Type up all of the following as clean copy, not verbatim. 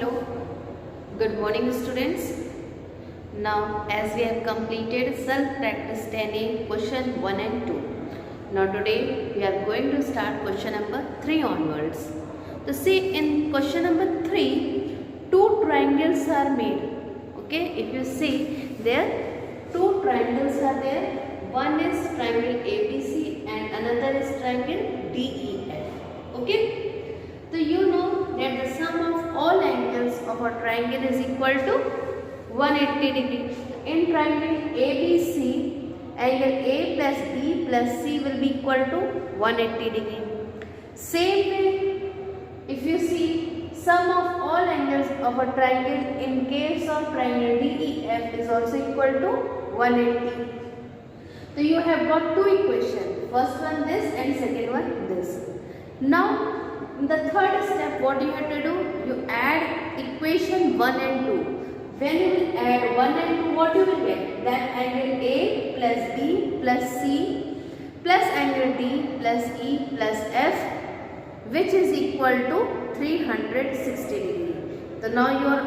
Hello, good morning students. Now as we have completed self-practice 10A question 1 and 2. Now today we are going to start question number 3 onwards. So see, in question number 3, two triangles are made. Okay, if you see there, two triangles are there. One is triangle ABC and another is triangle DEF. Okay, so you know that the sum of all angles of a triangle is equal to 180 degree. In triangle ABC, angle A plus B plus C will be equal to 180 degree. Same way, if you see, sum of all angles of a triangle in case of triangle DEF is also equal to 180. So you have got two equations. First one this and second one this. Now in the third step, what you have to do? You add equation 1 and 2. When you will add 1 and 2, what you will get? That angle A plus B plus C plus angle D plus E plus F, which is equal to 360 degree. So now your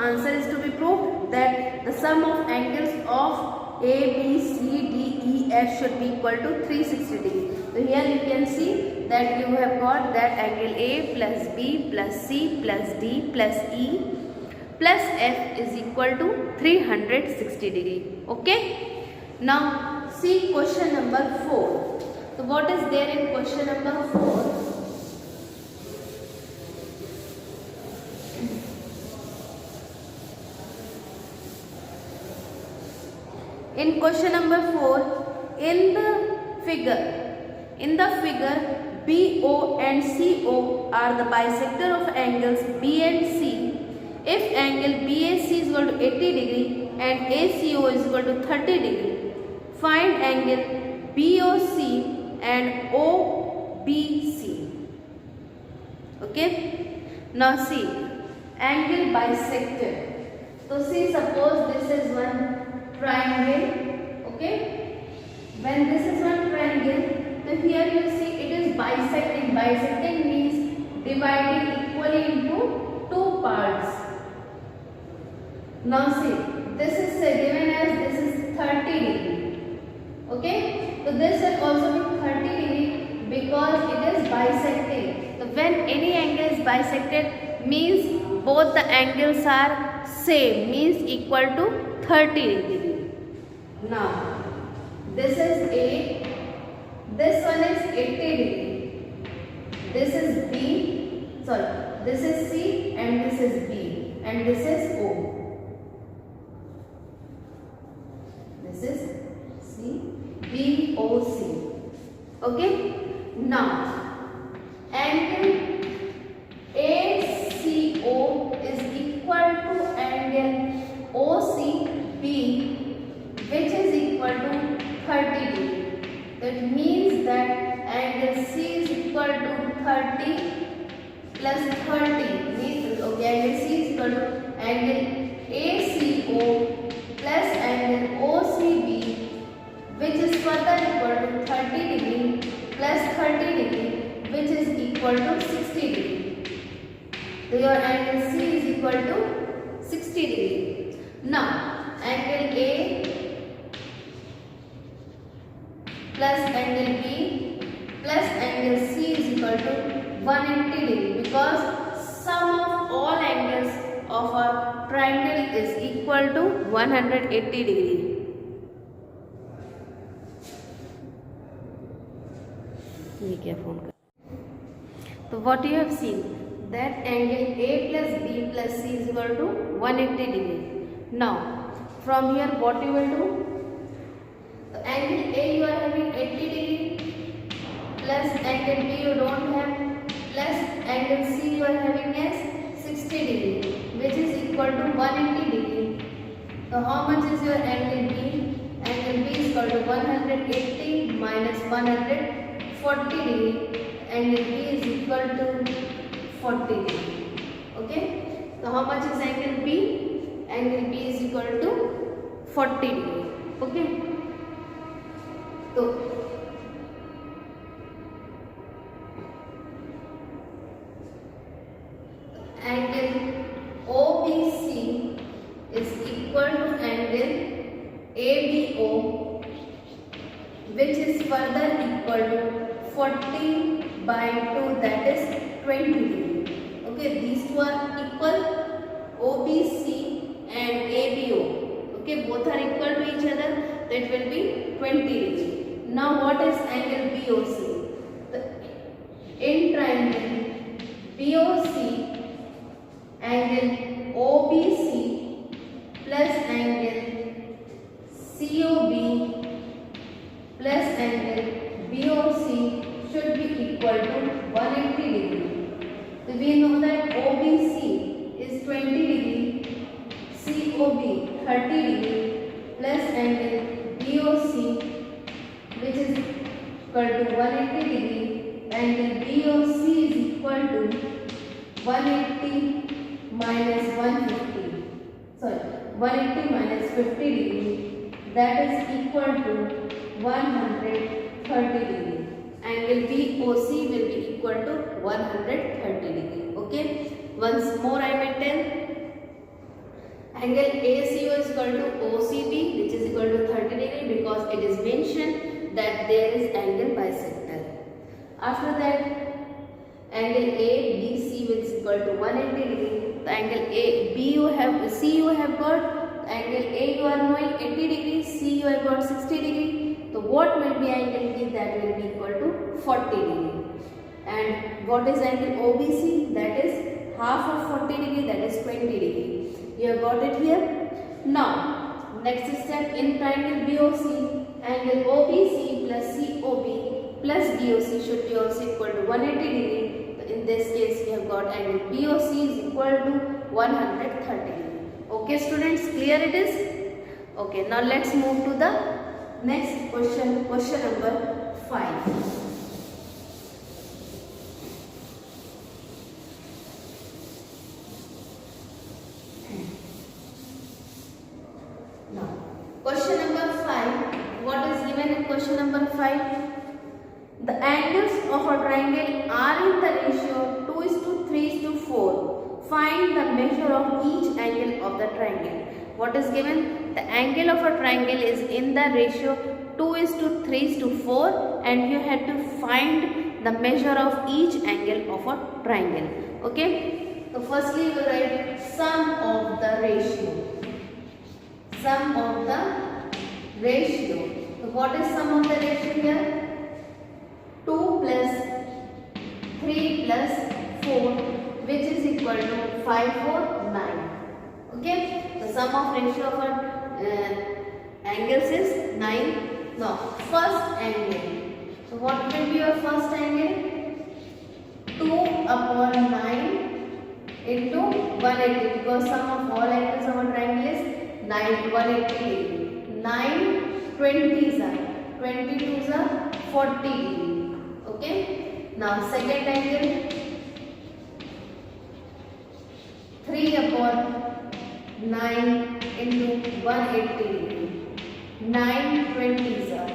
answer is to be proved that the sum of angles of A, B, C, D, E, F should be equal to 360 degree. So here you can see that you have got that angle A plus B plus C plus D plus E plus F is equal to 360 degree. Okay. Now see question number 4. So what is there in question number 4? In question number 4, in the figure BO and CO are the bisector of angles B and C. If angle BAC is equal to 80 degree and ACO is equal to 30 degree, find angle BOC and OBC. Okay. Now see, angle bisector. So see, suppose this is one triangle. Okay. When this is one triangle, so here you see it is bisecting. Bisecting means dividing equally into two parts. Now see, this is given as this is 30 degree. Okay, so this will also be 30 degree because it is bisecting. So when any angle is bisected means both the angles are same, means equal to 30 degree. Now this is A, this one is 80 degree, this is B, this is C and this is B and this is O. This is C, B, O, C. Okay. Now angle ACO is equal to angle OCB, which is equal to 30 degree. That means that angle C is equal to 30 plus 30 means, okay, angle C is equal to angle ACO plus angle OCB, which is further equal to 30 degree plus 30 degree, which is equal to 60 degree. So your angle C is equal to 60 degree. Now angle A plus angle B plus angle C is equal to 180 degree because sum of all angles of a triangle is equal to 180 degree. So what you have seen, that angle A plus B plus C is equal to 180 degree. Now from here what you will do? So angle A you are having 80 degree plus angle B you don't have plus angle C you are having as 60 degree, which is equal to 180 degree. So how much is your angle B? Angle B is equal to 180 minus 140 degree. Angle B is equal to 40 degree. Okay. So how much is angle B? Angle B is equal to 40 degree. Okay. So angle angle ABO, which is further equal to 40/2, that is 20 degree. Okay, these two are equal, OBC and ABO. Okay, both are equal to each other, that will be 20 degree. Now what is angle BOC? In triangle BOC, angle OBC plus angle COB plus angle BOC should be equal to 180 degree. So we know that OBC is 20 degree, COB 30 degree plus angle BOC, which is equal to 180 degree. Angle BOC is equal to 180 minus 180 minus 50 degree, that is equal to 130 degree. Angle BOC will be equal to 130 degree. Okay, once more I may tell, angle ACO is equal to OCB, which is equal to 30 degree, because it is mentioned that there is angle bisector. After that, angle ABC is equal to 180 degree. The angle CU have got, angle A you are knowing 80 degree, CU have got 60 degree. So what will be angle B? That will be equal to 40 degree. And what is angle OBC? That is half of 40 degree, that is 20 degree. You have got it here. Now, next step, in triangle BOC, angle OBC plus COB plus BOC should be also equal to 180 degree. So in this case, we have got angle BOC is equal to 130 degree. Okay, students, clear it is? Okay, now let's move to the next question, question number 5. Now, question number 5. What is given in question number 5? The angles of a triangle are in the ratio 2:3:4. Find the measure of each angle of the triangle. What is given? The angle of a triangle is in the ratio 2:3:4, and you have to find the measure of each angle of a triangle. Okay. So firstly, we will write sum of the ratio. Sum of the ratio. So what is sum of the ratio here? 2 plus 3 plus 4, which is equal to 5, 4, 9. Okay. The sum of ratio of our angles is 9. Now, first angle. So what will be your first angle? 2 upon 9 into 180, because sum of all angles of a triangle is 180 degree. 9 20s are 22s are 40 degree. Okay. Now second angle, 3 upon 9 into 180 degree. 9 20s are,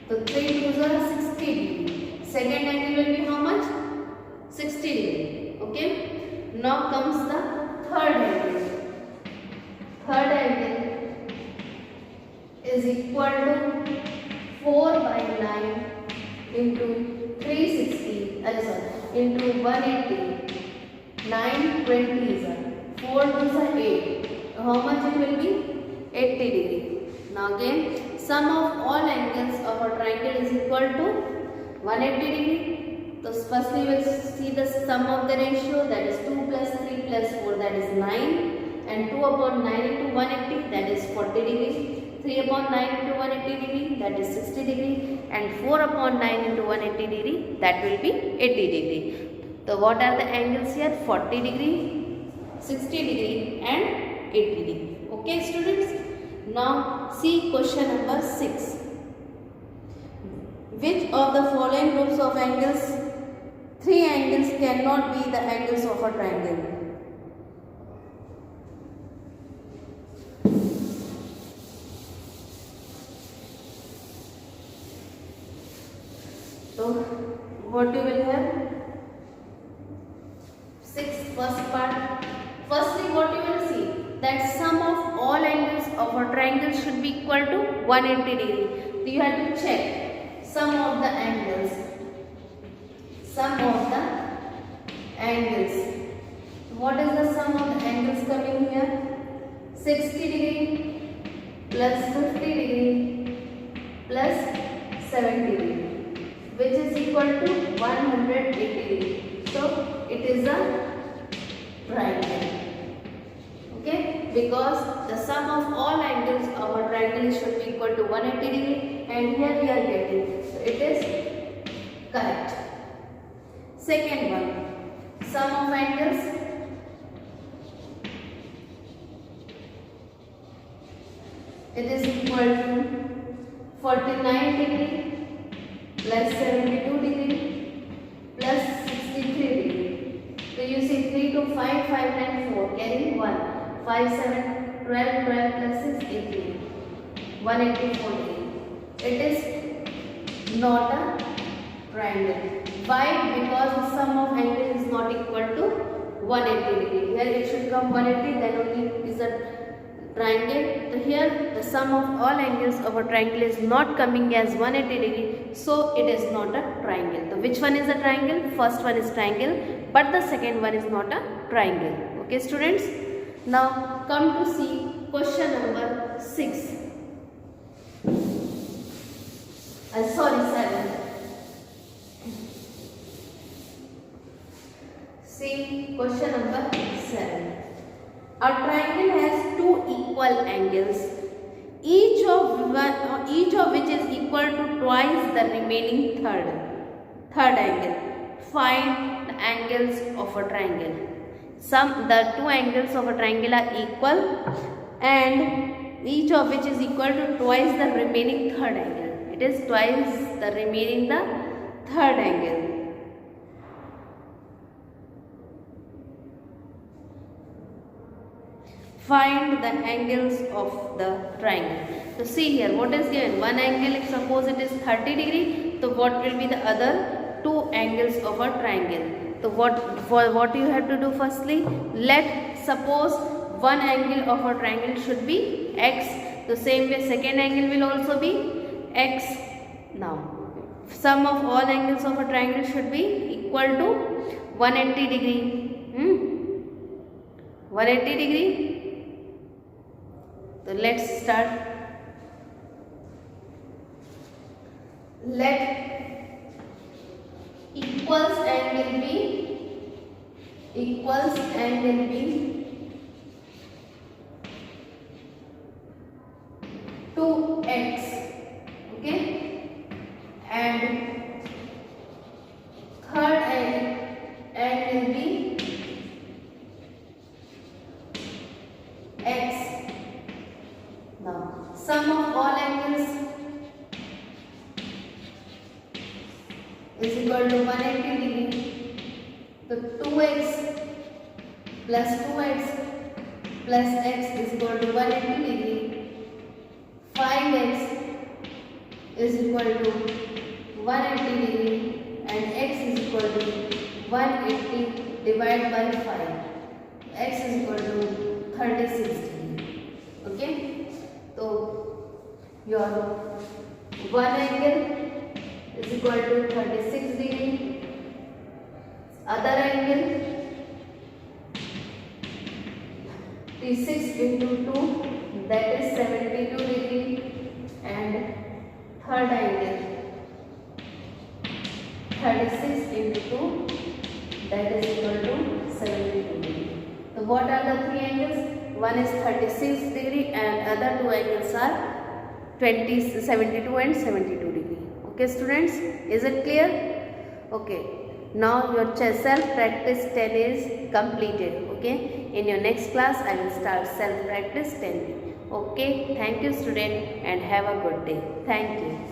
so 3 2s are 60 degree. Second angle will be how much? 60 degree. Okay. Now comes the third angle. Third angle is equal to 4/9 into 360, into 180. 9 20s are, 4 2s are 8. How much it will be? 80 degree. Now again, sum of all angles of a triangle is equal to 180 degree. So firstly we will see the sum of the ratio, that is 2 plus 3 plus 4, that is 9, and 2 upon 9 into 180, that is 40 degree. 3 upon 9 into 180 degree, that is 60 degree, and 4 upon 9 into 180 degree, that will be 80 degree. So what are the angles here? 40 degree, 60 degree and 80 degree. Okay students. Now see question number 6. Which of the following groups of angles, 3 angles cannot be the angles of a triangle? So what you will have? 6, first part. Firstly, what you will see, that sum of all angles of of a triangle should be equal to 180 degree. So you have to check sum of the angles. Sum of the angles. What is the sum of the angles coming here? 60 degree plus 50 degree plus 70 degree, which is equal to 180 degree. So it is a triangle. Okay, because the sum of all angles of a triangle should be equal to 180 degree, and here we are getting. So it is correct. Second one, sum of angles. It is equal to 49 degree plus 72 degree plus 63 degree. So you see 3 to 5, 5 and 4, carry 1. 5, 7, 12, 12 plus 6, 18. 184 degree. It is not a triangle. Why? Because the sum of angles is not equal to 180 degree. Here it should come 180, then only is a triangle. So here the sum of all angles of a triangle is not coming as 180 degree, so it is not a triangle. So which one is a triangle? First one is triangle, but the second one is not a triangle. Okay students, now come to see question number 6. Sorry, 7. See question number 7. A triangle has two equal angles, each of which is equal to twice the remaining third angle. Find the angles of a triangle. The two angles of a triangle are equal, and each of which is equal to twice the remaining third angle. It is twice the remaining the third angle. Find the angles of the triangle. So see here, what is given? One angle, if suppose it is 30 degree, so what will be the other two angles of a triangle? So what you have to do firstly? Let suppose one angle of a triangle should be x. The same way second angle will also be x. Now sum of all angles of a triangle should be equal to 180 degree. 180 degree. So let's start. Let equals angle be 2x. Okay, and third angle be x. Now, sum of all angles is equal to 180 degree. So 2x plus 2x plus x is equal to 180 degree. 5x is equal to 180 degree, and x is equal to 180 divided by 5. X is equal to 36 degree. Okay. So your one angle is equal to 36 degree, other angle 36 into 2, that is 72 degree, and third angle 36 into 2, that is equal to 72 degree. So what are the three angles? One is 36 degree and other two angles are 72 and 72 degree. Okay students, is it clear? Okay, now your self-practice 10 is completed. Okay, in your next class I will start self-practice 10. Okay, thank you student and have a good day. Thank you.